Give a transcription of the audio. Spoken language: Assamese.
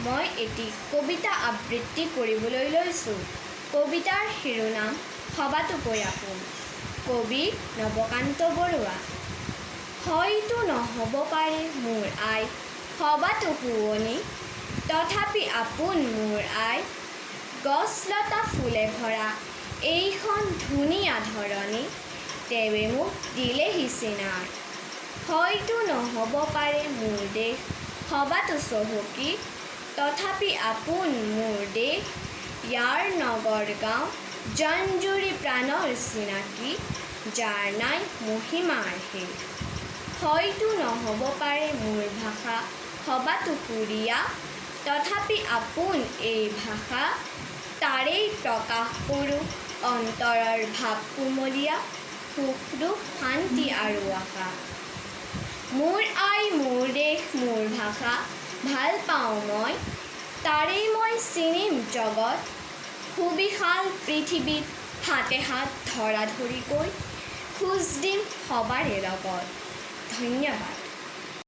মই এটি কবিতা আবৃত্তি কৰিবলৈ লৈছোঁ। কবিতাৰ শিৰোনাম সবাতোকৈ আপোন। কবি নৱকান্ত বৰুৱা। হয়তো নহ'ব পাৰে মোৰ আই সবাতো শুৱনি, তথাপি আপোন মোৰ আই। গছ লতা ফুলে ভৰা এইখন ধুনীয়া ধৰণী, তেৱে মোক দিলেহি চিনাৰ। হয়তো নহ'ব পাৰে মোৰ দেশ সবাতো চহকী, তথাপি আপোন মোৰ দেশ। ইয়াৰ নগৰ গাঁও জনজুৰি প্ৰাণৰ চিনাকি, যাৰ নাই মহিমাৰ শেষ। হয়তো নহ'ব পাৰে মোৰ ভাষা সবাতো সুৰীয়া, তথাপি আপোন এই ভাষা। তাৰেই প্ৰকাশ কৰোঁ অন্তৰৰ ভাৱ কুমলীয়া, সুখ দুখ শান্তি আৰু আশা। মোৰ আই মোৰ দেশ মোৰ ভাষা ভাল পাওঁ মই, তাৰেই মই চিনিম জগত। সুবিশাল পৃথিৱীত হাতে হাত ধৰা ধৰিকৈ, খোজ দিম সবাৰে লগত। ধন্যবাদ।